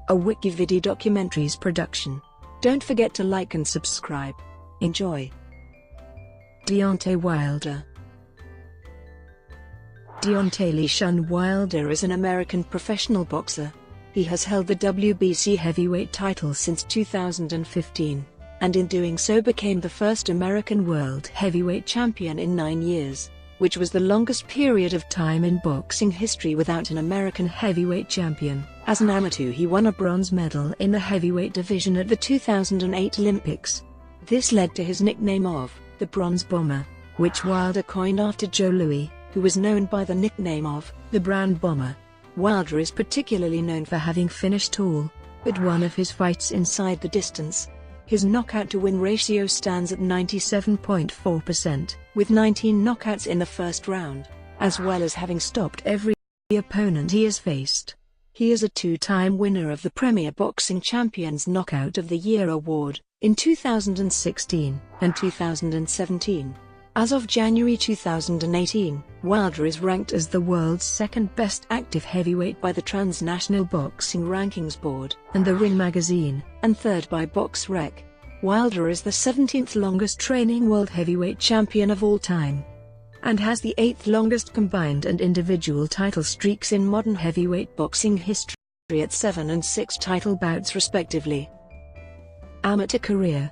a WikiVidi documentaries production. Don't forget to like and subscribe. Enjoy. Deontay Wilder. Deontay Leshun Wilder is an American professional boxer. He has held the WBC heavyweight title since 2015, and in doing so became the first American world heavyweight champion in 9 years, which was the longest period of time in boxing history without an American heavyweight champion. As an amateur, he won a bronze medal in the heavyweight division at the 2008 Olympics. This led to his nickname of the Bronze Bomber, which Wilder coined after Joe Louis, who was known by the nickname of the Brown Bomber. Wilder is particularly known for having finished tall, but one of his fights inside the distance. His knockout-to-win ratio stands at 97.4%, with 19 knockouts in the first round, as well as having stopped every opponent he has faced. He is a two-time winner of the Premier Boxing Champions Knockout of the Year award, in 2016 and 2017. As of January 2018, Wilder is ranked as the world's second-best active heavyweight by the Transnational Boxing Rankings Board and the Ring magazine, and third by BoxRec. Wilder is the 17th longest training world heavyweight champion of all time, and has the 8th longest combined and individual title streaks in modern heavyweight boxing history at 7 and 6 title bouts respectively. Amateur career.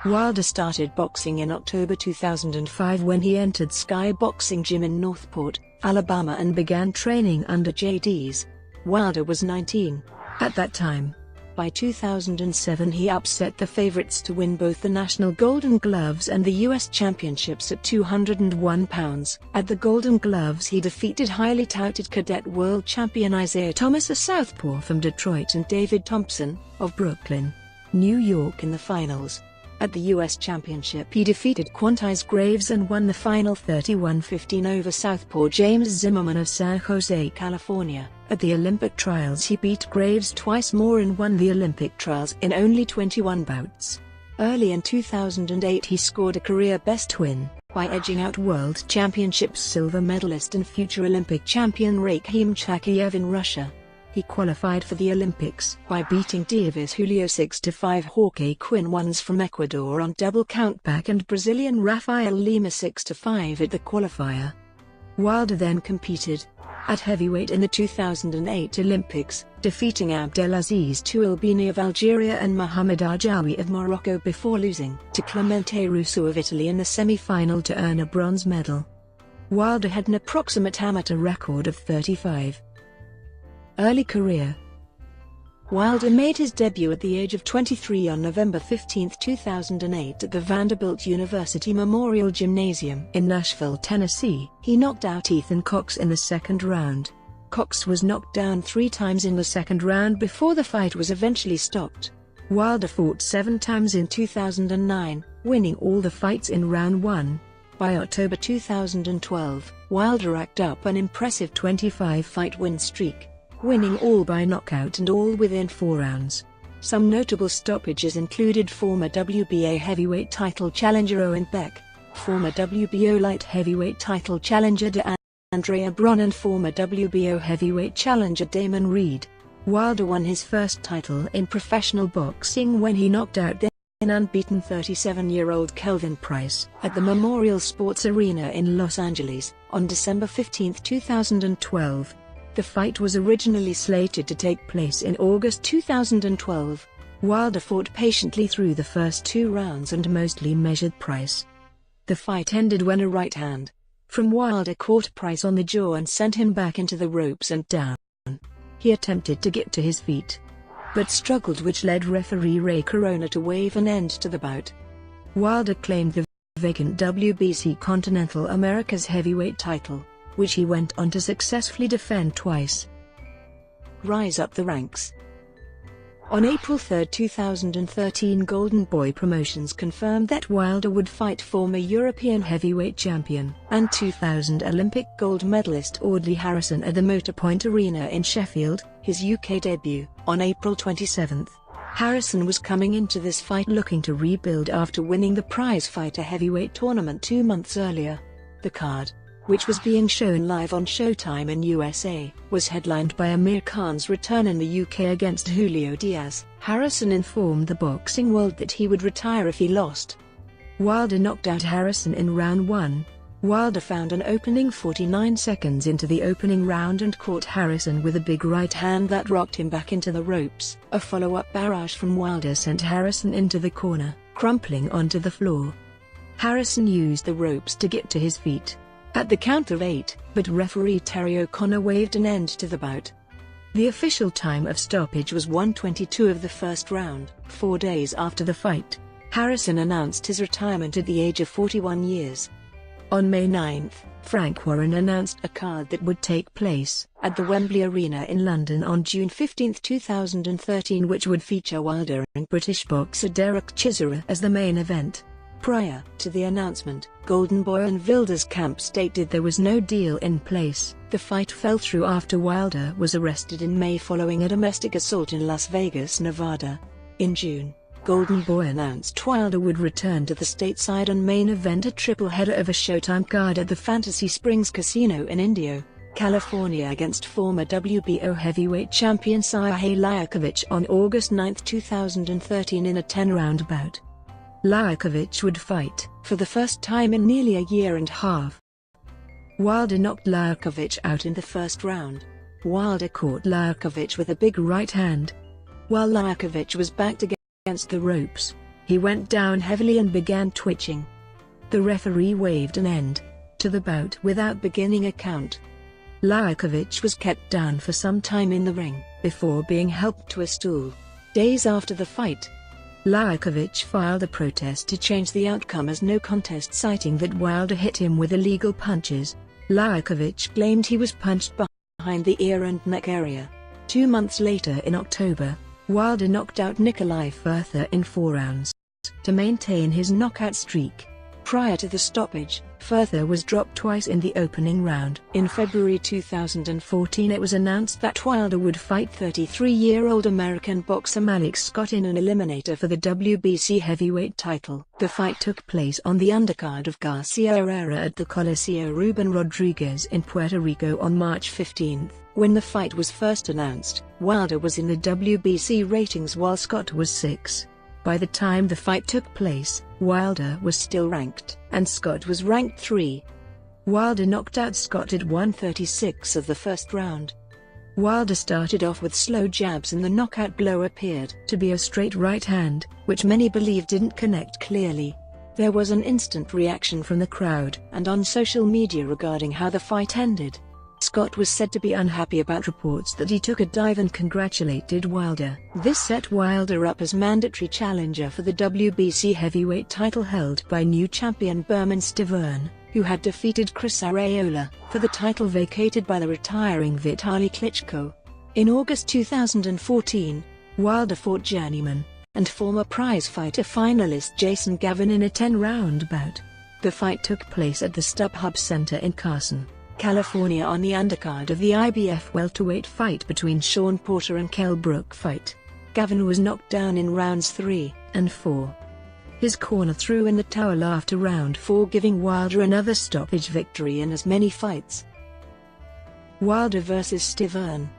Wilder started boxing in October 2005 when he entered Sky Boxing Gym in Northport, Alabama, and began training under JD's. Wilder was 19 at that time. By 2007 he upset the favorites to win both the National Golden Gloves and the U.S. Championships at 201 pounds. At the Golden Gloves he defeated highly touted cadet world champion Isaiah Thomas, a southpaw from Detroit, and David Thompson, of Brooklyn, New York, in the finals. At the U.S. Championship he defeated Quantize Graves and won the final 31-15 over southpaw James Zimmerman of San Jose, California. At the Olympic trials he beat Graves twice more and won the Olympic trials in only 21 bouts. Early in 2008 he scored a career-best win by edging out World Championships silver medalist and future Olympic champion Rakhim Chakiev in Russia. He qualified for the Olympics by beating Davis Julio 6-5, Jorge Quinn ones from Ecuador on double countback, and Brazilian Rafael Lima 6-5 at the qualifier. Wilder then competed at heavyweight in the 2008 Olympics, defeating Abdelaziz Touilbini of Algeria and Mohamed Ajawi of Morocco before losing to Clemente Russo of Italy in the semi-final to earn a bronze medal. Wilder had an approximate amateur record of 35. Early career. Wilder made his debut at the age of 23 on November 15, 2008 at the Vanderbilt University Memorial Gymnasium in Nashville, Tennessee. He knocked out Ethan Cox in the second round. Cox was knocked down 3 times in the second round before the fight was eventually stopped. Wilder fought 7 times in 2009, winning all the fights in round 1. By October 2012, Wilder racked up an impressive 25-fight win streak, winning all by knockout and all within 4 rounds. Some notable stoppages included former WBA heavyweight title challenger Owen Beck, former WBO light heavyweight title challenger Andrea Braun, and former WBO heavyweight challenger Damon Reed. Wilder won his first title in professional boxing when he knocked out then unbeaten 37-year-old Kelvin Price at the Memorial Sports Arena in Los Angeles on December 15, 2012. The fight was originally slated to take place in August 2012. Wilder fought patiently through the first 2 rounds and mostly measured Price. The fight ended when a right hand from Wilder caught Price on the jaw and sent him back into the ropes and down. He attempted to get to his feet, but struggled, which led referee Ray Corona to wave an end to the bout. Wilder claimed the vacant WBC Continental Americas heavyweight title, which he went on to successfully defend twice. Rise up the ranks. On April 3, 2013, Golden Boy Promotions confirmed that Wilder would fight former European heavyweight champion and 2000 Olympic gold medalist Audley Harrison at the Motorpoint Arena in Sheffield, his UK debut, on April 27. Harrison was coming into this fight looking to rebuild after winning the prize fighter heavyweight tournament 2 months earlier. The card which was being shown live on Showtime in USA, was headlined by Amir Khan's return in the UK against Julio Diaz. Harrison informed the boxing world that he would retire if he lost. Wilder knocked out Harrison in round 1. Wilder found an opening 49 seconds into the opening round and caught Harrison with a big right hand that rocked him back into the ropes. A follow-up barrage from Wilder sent Harrison into the corner, crumpling onto the floor. Harrison used the ropes to get to his feet at the count of 8, but referee Terry O'Connor waved an end to the bout. The official time of stoppage was 1:22 of the first round. 4 days after the fight, Harrison announced his retirement at the age of 41 years. On May 9, Frank Warren announced a card that would take place at the Wembley Arena in London on June 15, 2013, which would feature Wilder and British boxer Derek Chisora as the main event. Prior to the announcement, Golden Boy and Wilder's camp stated there was no deal in place. The fight fell through after Wilder was arrested in May following a domestic assault in Las Vegas, Nevada. In June, Golden Boy announced Wilder would return to the stateside and main event a triple header of a Showtime card at the Fantasy Springs Casino in Indio, California against former WBO heavyweight champion Sergey Liakovich on August 9, 2013 in a 10-round bout. Liakovich would fight for the first time in nearly a year and a half. Wilder knocked Liakovich out in the first round. Wilder caught Liakovich with a big right hand. While Liakovich was backed against the ropes, he went down heavily and began twitching. The referee waved an end to the bout without beginning a count. Liakovich was kept down for some time in the ring, before being helped to a stool. Days after the fight, Liakovich filed a protest to change the outcome as no contest, citing that Wilder hit him with illegal punches. Liakovich claimed he was punched behind the ear and neck area. 2 months later, in October, Wilder knocked out Nikolai Firther in 4 rounds to maintain his knockout streak. Prior to the stoppage, Firther was dropped twice in the opening round. In February 2014, it was announced that Wilder would fight 33-year-old American boxer Malik Scott in an eliminator for the WBC heavyweight title. The fight took place on the undercard of Garcia Herrera at the Coliseo Ruben Rodriguez in Puerto Rico on March 15. When the fight was first announced, Wilder was in the WBC ratings while Scott was 6. By the time the fight took place, Wilder was still ranked, and Scott was ranked 3. Wilder knocked out Scott at 1:36 of the first round. Wilder started off with slow jabs and the knockout blow appeared to be a straight right hand, which many believe didn't connect clearly. There was an instant reaction from the crowd and on social media regarding how the fight ended. Scott was said to be unhappy about reports that he took a dive and congratulated Wilder. This set Wilder up as mandatory challenger for the WBC heavyweight title held by new champion Bermane Stiverne, who had defeated Chris Arreola for the title vacated by the retiring Vitaly Klitschko. In August 2014, Wilder fought journeyman and former prizefighter finalist Jason Gavin in a 10-round bout. The fight took place at the StubHub Center in Carson, California on the undercard of the IBF welterweight fight between Sean Porter and Kell Brook fight. Gavin was knocked down in rounds 3 and 4. His corner threw in the towel after round 4, giving Wilder another stoppage victory in as many fights. Wilder vs. Stiverne.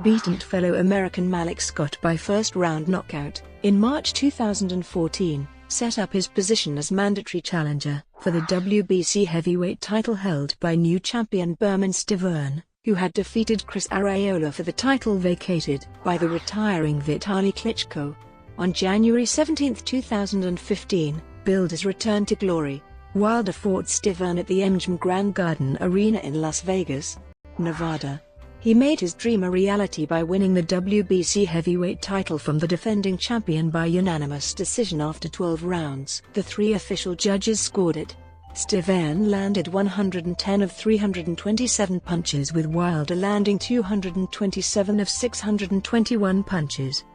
Beaten fellow American Malik Scott by first-round knockout, in March 2014, set up his position as mandatory challenger for the WBC heavyweight title held by new champion Bermane Stiverne, who had defeated Chris Arreola for the title vacated by the retiring Vitaly Klitschko. On January 17, 2015, billed as Return to Glory, Wilder fought Stiverne at the MGM Grand Garden Arena in Las Vegas, Nevada. He made his dream a reality by winning the WBC heavyweight title from the defending champion by unanimous decision after 12 rounds. The 3 official judges scored it. Stiverne landed 110 of 327 punches, with Wilder landing 227 of 621 punches.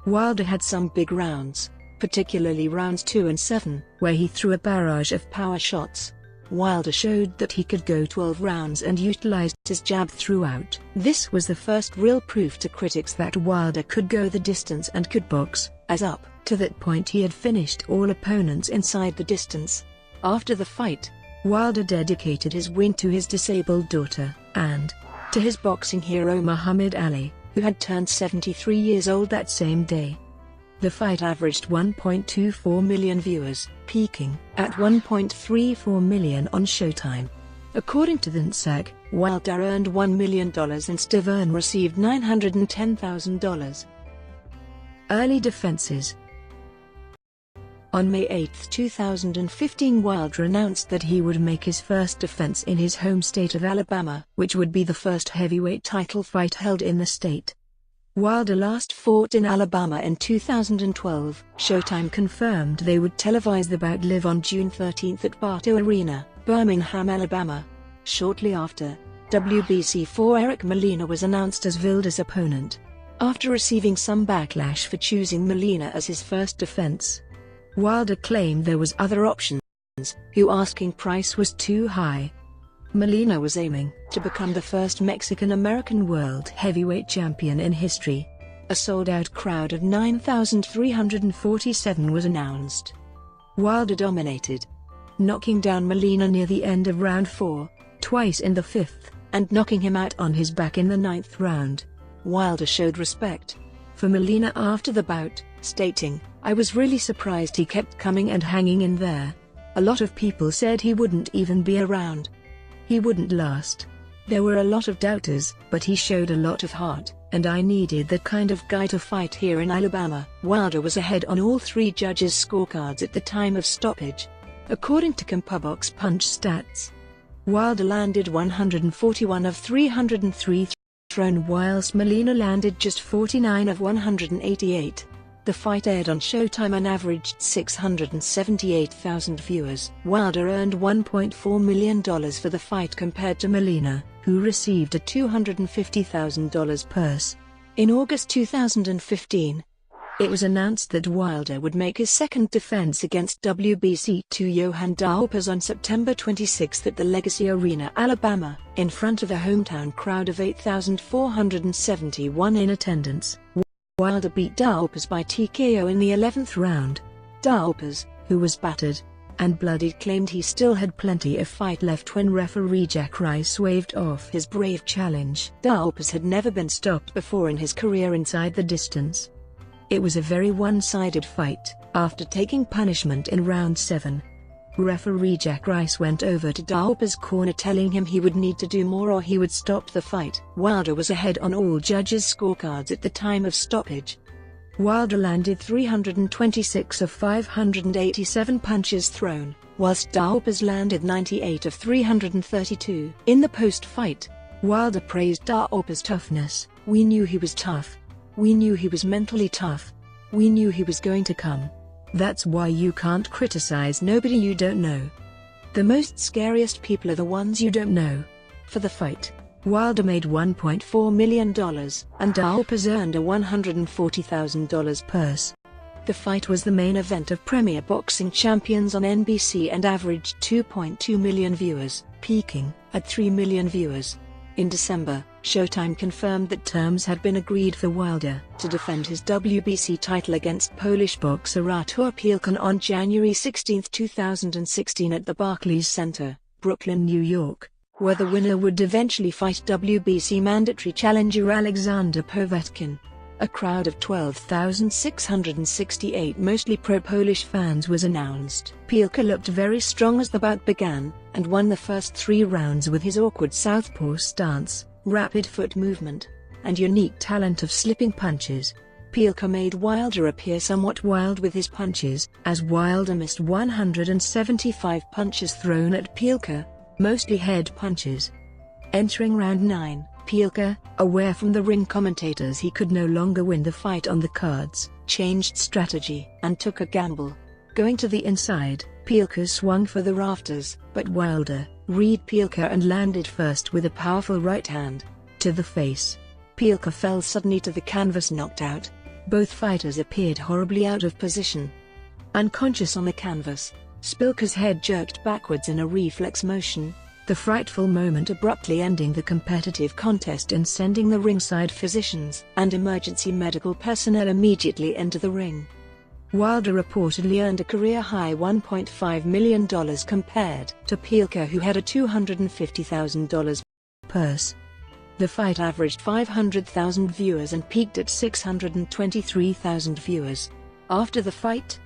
Wilder had some big rounds, particularly rounds 2 and 7, where he threw a barrage of power shots. Wilder showed that he could go 12 rounds and utilized his jab throughout. This was the first real proof to critics that Wilder could go the distance and could box, as up to that point he had finished all opponents inside the distance. After the fight, Wilder dedicated his win to his disabled daughter, and to his boxing hero Muhammad Ali, who had turned 73 years old that same day. The fight averaged 1.24 million viewers, peaking at 1.34 million on Showtime. According to Vincent, Wilder earned $1 million and Stiverne received $910,000. Early defenses. On May 8, 2015, Wilder announced that he would make his first defense in his home state of Alabama, which would be the first heavyweight title fight held in the state. Wilder last fought in Alabama in 2012. Showtime confirmed they would televise the bout live on June 13 at Bartow Arena, Birmingham, Alabama. Shortly after, WBC4 Eric Molina was announced as Wilder's opponent, after receiving some backlash for choosing Molina as his first defense. Wilder claimed there was other options, whose asking price was too high. Molina was aiming to become the first Mexican-American world heavyweight champion in history. A sold-out crowd of 9,347 was announced. Wilder dominated, knocking down Molina near the end of round 4, twice in the 5th, and knocking him out on his back in the 9th round. Wilder showed respect for Molina after the bout, stating, "I was really surprised he kept coming and hanging in there. A lot of people said he wouldn't even be around. He wouldn't last. There were a lot of doubters, but he showed a lot of heart, and I needed that kind of guy to fight here in Alabama." Wilder was ahead on all 3 judges' scorecards at the time of stoppage. According to CompuBox Punch Stats, Wilder landed 141 of 303 thrown whilst Molina landed just 49 of 188. The fight aired on Showtime and averaged 678,000 viewers. Wilder earned $1.4 million for the fight compared to Molina, who received a $250,000 purse. In August 2015, it was announced that Wilder would make his second defense against WBC2 Johann Daupers on September 26 at the Legacy Arena, Alabama, in front of a hometown crowd of 8,471 in attendance. Wilder beat Daupers by TKO in the 11th round. Daupers, who was battered and bloodied, claimed he still had plenty of fight left when referee Jack Rice waved off his brave challenge. Daupers had never been stopped before in his career inside the distance. It was a very one-sided fight. After taking punishment in round 7, referee Jack Rice went over to Daupers' corner telling him he would need to do more or he would stop the fight. Wilder was ahead on all judges' scorecards at the time of stoppage. Wilder landed 326 of 587 punches thrown, whilst Daupers landed 98 of 332. In the post-fight, Wilder praised Daupers' toughness. "We knew he was tough. We knew he was mentally tough. We knew he was going to come. That's why you can't criticize nobody you don't know. The most scariest people are the ones you don't know." For the fight, Wilder made $1.4 million, and Daupers earned a $140,000 purse. The fight was the main event of Premier Boxing Champions on NBC and averaged 2.2 million viewers, peaking at 3 million viewers. In December, Showtime confirmed that terms had been agreed for Wilder to defend his WBC title against Polish boxer Artur Pielka on January 16, 2016 at the Barclays Center, Brooklyn, New York, where the winner would eventually fight WBC mandatory challenger Alexander Povetkin. A crowd of 12,668 mostly pro-Polish fans was announced. Pielka looked very strong as the bout began, and won the first 3 rounds with his awkward southpaw stance, rapid foot movement, and unique talent of slipping punches. Pielka made Wilder appear somewhat wild with his punches, as Wilder missed 175 punches thrown at Pielka, mostly head punches. Entering round 9, Pielka, aware from the ring commentators he could no longer win the fight on the cards, changed strategy and took a gamble. Going to the inside, Pielka swung for the rafters, but Wilder read Pielka and landed first with a powerful right hand to the face. Pielka fell suddenly to the canvas, knocked out. Both fighters appeared horribly out of position. Unconscious on the canvas, Pielka's head jerked backwards in a reflex motion, the frightful moment abruptly ending the competitive contest and sending the ringside physicians and emergency medical personnel immediately into the ring. Wilder reportedly earned a career-high $1.5 million compared to Pielke, who had a $250,000 purse. The fight averaged 500,000 viewers and peaked at 623,000 viewers. After the fight,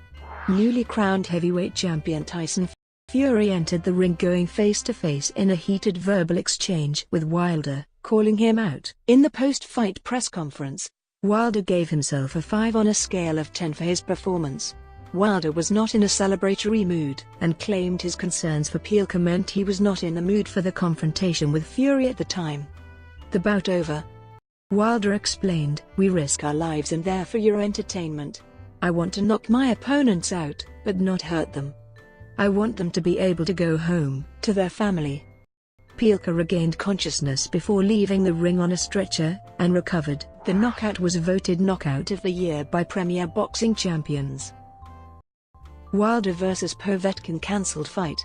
newly crowned heavyweight champion Tyson Fury entered the ring, going face-to-face in a heated verbal exchange with Wilder, calling him out. In the post-fight press conference, Wilder gave himself a 5 on a scale of 10 for his performance. Wilder was not in a celebratory mood and claimed his concerns for Pielke meant he was not in the mood for the confrontation with Fury at the time. The bout over, Wilder explained, "We risk our lives and they're for your entertainment. I want to knock my opponents out, but not hurt them. I want them to be able to go home to their family." Pielke regained consciousness before leaving the ring on a stretcher and recovered. The knockout was voted Knockout of the Year by Premier Boxing Champions. Wilder vs Povetkin cancelled fight.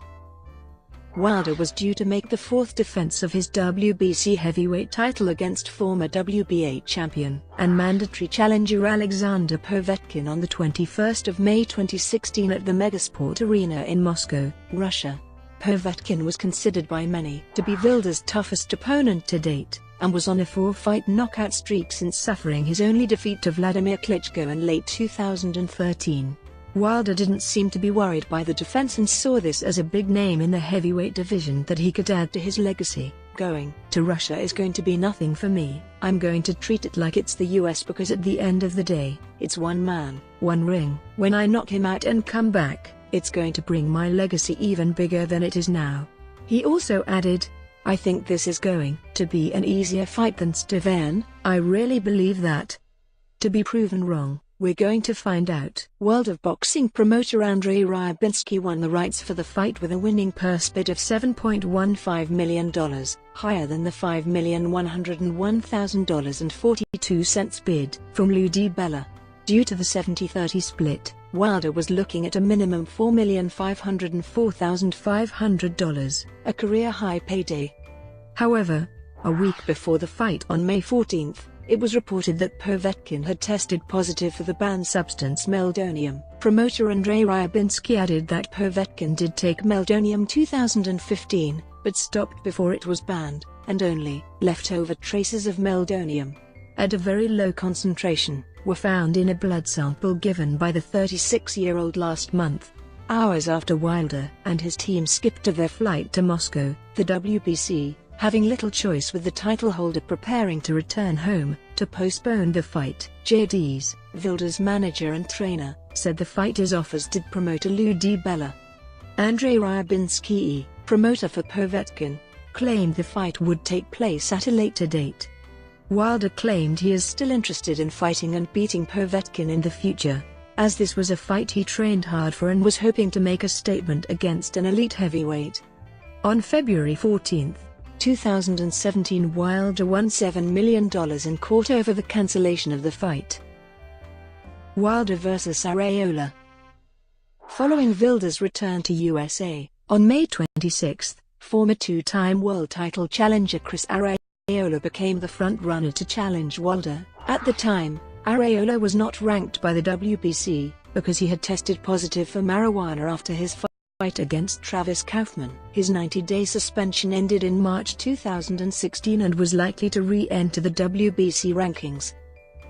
Wilder was due to make the fourth defense of his WBC heavyweight title against former WBA champion and mandatory challenger Alexander Povetkin on the 21st of May 2016 at the Megasport Arena in Moscow, Russia. Povetkin was considered by many to be Wilder's toughest opponent to date, and was on a 4-fight knockout streak since suffering his only defeat to Vladimir Klitschko in late 2013. Wilder didn't seem to be worried by the defense and saw this as a big name in the heavyweight division that he could add to his legacy. "Going to Russia is going to be nothing for me. I'm going to treat it like it's the US because at the end of the day, it's one man, one ring. When I knock him out and come back, it's going to bring my legacy even bigger than it is now." He also added, "I think this is going to be an easier fight than Stiverne. I really believe that. To be proven wrong. We're going to find out." World of Boxing promoter Andrei Ryabinski won the rights for the fight with a winning purse bid of $7.15 million, higher than the $5,101,042 bid from Lou DiBella. Due to the 70-30 split, Wilder was looking at a minimum $4,504,500, a career-high payday. However, a week before the fight on May 14, it was reported that Povetkin had tested positive for the banned substance meldonium. Promoter Andrei Ryabinski added that Povetkin did take meldonium 2015, but stopped before it was banned, and only leftover traces of meldonium, at a very low concentration, were found in a blood sample given by the 36-year-old last month. Hours after Wilder and his team skipped to their flight to Moscow, the WBC, having little choice with the title holder preparing to return home, to postpone the fight. JD's, Wilder's manager and trainer, said the fight is offers did promoter Lou DiBella. Andrei Ryabinski, promoter for Povetkin, claimed the fight would take place at a later date. Wilder claimed he is still interested in fighting and beating Povetkin in the future, as this was a fight he trained hard for and was hoping to make a statement against an elite heavyweight. On February 14, 2017, Wilder won $7 million in court over the cancellation of the fight. Wilder vs Arreola. Following Wilder's return to USA, on May 26, former two-time world title challenger Chris Arreola became the front-runner to challenge Wilder. At the time, Arreola was not ranked by the WBC, because he had tested positive for marijuana after his fight against Travis Kaufman. His 90-day suspension ended in March 2016 and was likely to re-enter the WBC rankings.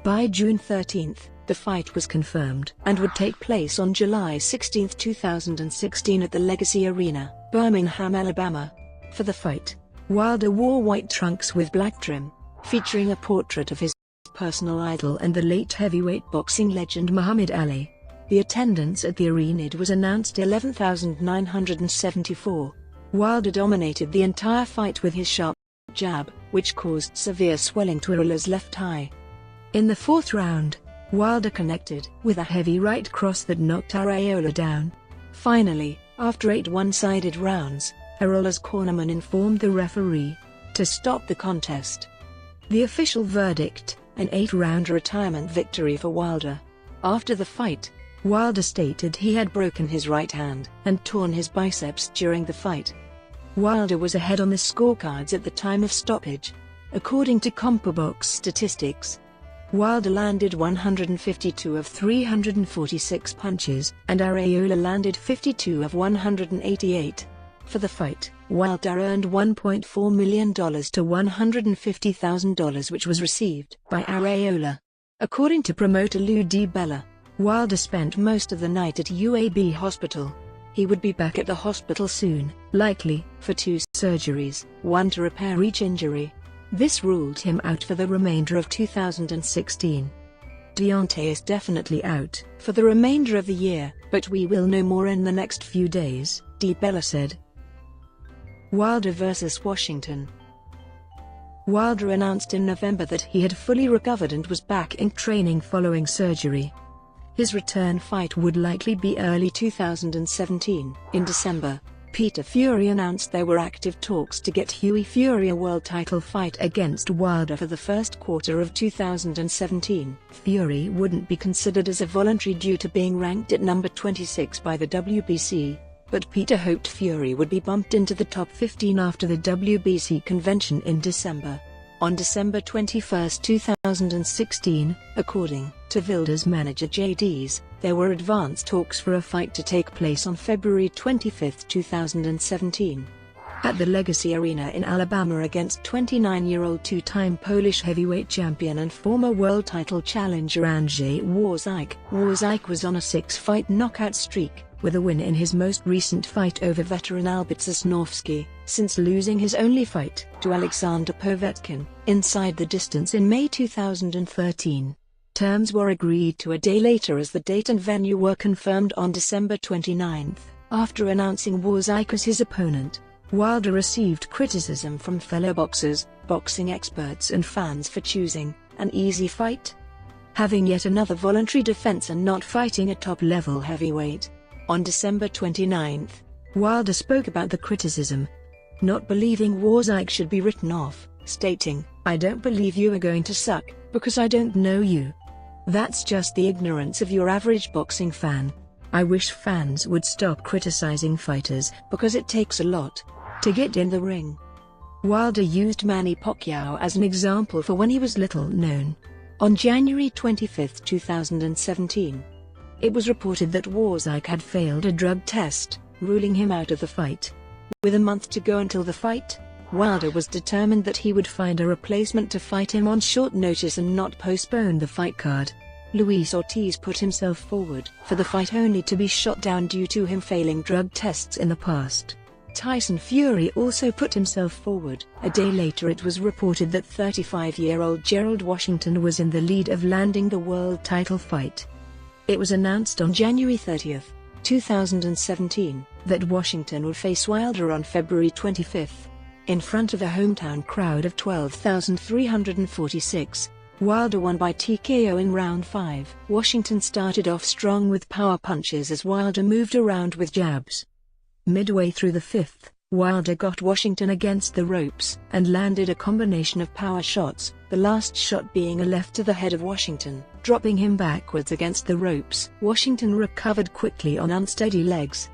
By June 13, the fight was confirmed and would take place on July 16, 2016 at the Legacy Arena, Birmingham, Alabama. For the fight, Wilder wore white trunks with black trim, featuring a portrait of his personal idol and the late heavyweight boxing legend Muhammad Ali. The attendance at the arena was announced 11,974. Wilder dominated the entire fight with his sharp jab, which caused severe swelling to Arreola's left eye. In the fourth round, Wilder connected with a heavy right cross that knocked Arreola down. Finally, after 8 one-sided rounds, Arreola's cornerman informed the referee to stop the contest. The official verdict: an 8-round retirement victory for Wilder. After the fight, Wilder stated he had broken his right hand and torn his biceps during the fight. Wilder was ahead on the scorecards at the time of stoppage, according to CompuBox statistics. Wilder landed 152 of 346 punches, and Arreola landed 52 of 188. For the fight, Wilder earned $1.4 million to $150,000, which was received by Arreola. According to promoter Lou DiBella, Wilder spent most of the night at UAB Hospital. He would be back at the hospital soon, likely for 2 surgeries, one to repair each injury. This ruled him out for the remainder of 2016. Deontay is definitely out for the remainder of the year, but we will know more in the next few days, DiBella said. Wilder vs. Washington. Wilder announced in November that he had fully recovered and was back in training following surgery. His return fight would likely be early 2017. In December, Peter Fury announced there were active talks to get Hughie Fury a world title fight against Wilder for the first quarter of 2017. Fury wouldn't be considered as a voluntary due to being ranked at number 26 by the WBC, but Peter hoped Fury would be bumped into the top 15 after the WBC convention in December. On December 21, 2016, according to Wilder's manager JD's, there were advanced talks for a fight to take place on February 25, 2017. At the Legacy Arena in Alabama against 29-year-old two-time Polish heavyweight champion and former world title challenger Andrzej Wawrzyk. Wawrzyk was on a 6-fight knockout streak, with a win in his most recent fight over veteran Albert Sosnowski, since losing his only fight to Alexander Povetkin inside the distance in May 2013. Terms were agreed to a day later as the date and venue were confirmed on December 29. After announcing Wawrzyk as his opponent, Wilder received criticism from fellow boxers, boxing experts and fans for choosing an easy fight, having yet another voluntary defense and not fighting a top-level heavyweight. On December 29, Wilder spoke about the criticism, not believing Wawrzyk should be written off, stating, "I don't believe you are going to suck, because I don't know you. That's just the ignorance of your average boxing fan. I wish fans would stop criticizing fighters, because it takes a lot to get in the ring." Wilder used Manny Pacquiao as an example for when he was little known. On January 25, 2017, it was reported that Wawrzyk had failed a drug test, ruling him out of the fight. With a month to go until the fight, Wilder was determined that he would find a replacement to fight him on short notice and not postpone the fight card. Luis Ortiz put himself forward for the fight only to be shot down due to him failing drug tests in the past. Tyson Fury also put himself forward. A day later it was reported that 35-year-old Gerald Washington was in the lead of landing the world title fight. It was announced on January 30, 2017, that Washington would face Wilder on February 25. In front of a hometown crowd of 12,346, Wilder won by TKO in round 5. Washington started off strong with power punches as Wilder moved around with jabs. Midway through the 5th, Wilder got Washington against the ropes and landed a combination of power shots, the last shot being a left to the head of Washington, dropping him backwards against the ropes. Washington recovered quickly on unsteady legs.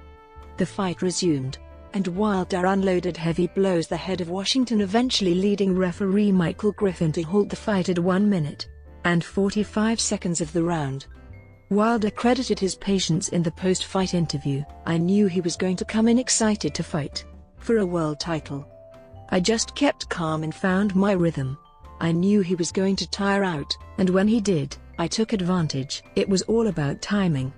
The fight resumed, and Wilder unloaded heavy blows the head of Washington, eventually leading referee Michael Griffin to halt the fight at 1 minute and 45 seconds of the round. Wilder credited his patience in the post-fight interview. "I knew he was going to come in excited to fight for a world title. I just kept calm and found my rhythm. I knew he was going to tire out, and when he did, I took advantage. It was all about timing.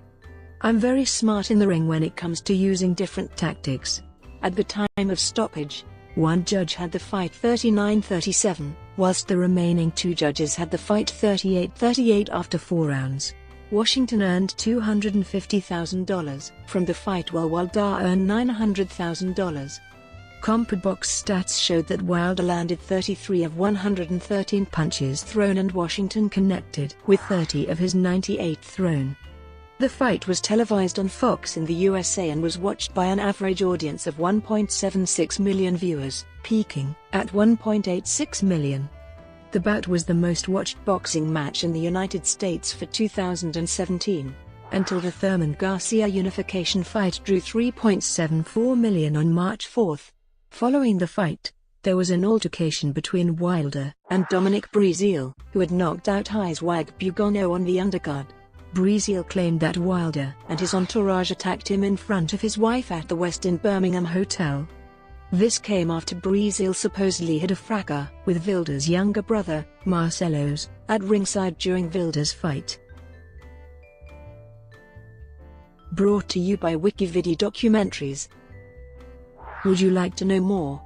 I'm very smart in the ring when it comes to using different tactics." At the time of stoppage, one judge had the fight 39-37, whilst the remaining 2 judges had the fight 38-38 after 4 rounds. Washington earned $250,000 from the fight while Wilder earned $900,000. CompuBox stats showed that Wilder landed 33 of 113 punches thrown and Washington connected with 30 of his 98 thrown. The fight was televised on Fox in the USA and was watched by an average audience of 1.76 million viewers, peaking at 1.86 million. The bout was the most watched boxing match in the United States for 2017, until the Thurman Garcia unification fight drew 3.74 million on March 4. Following the fight, There was an altercation between Wilder and Dominic Breazeale, who had knocked out Heiswag Bugono on the undercard. Breazeale claimed that Wilder and his entourage attacked him in front of his wife at the Westin Birmingham hotel. This came after Breazeale supposedly had a fracas with Wilder's younger brother, Marcelo's, at ringside during Wilder's fight. Brought to you by WikiVidi Documentaries. Would you like to know more?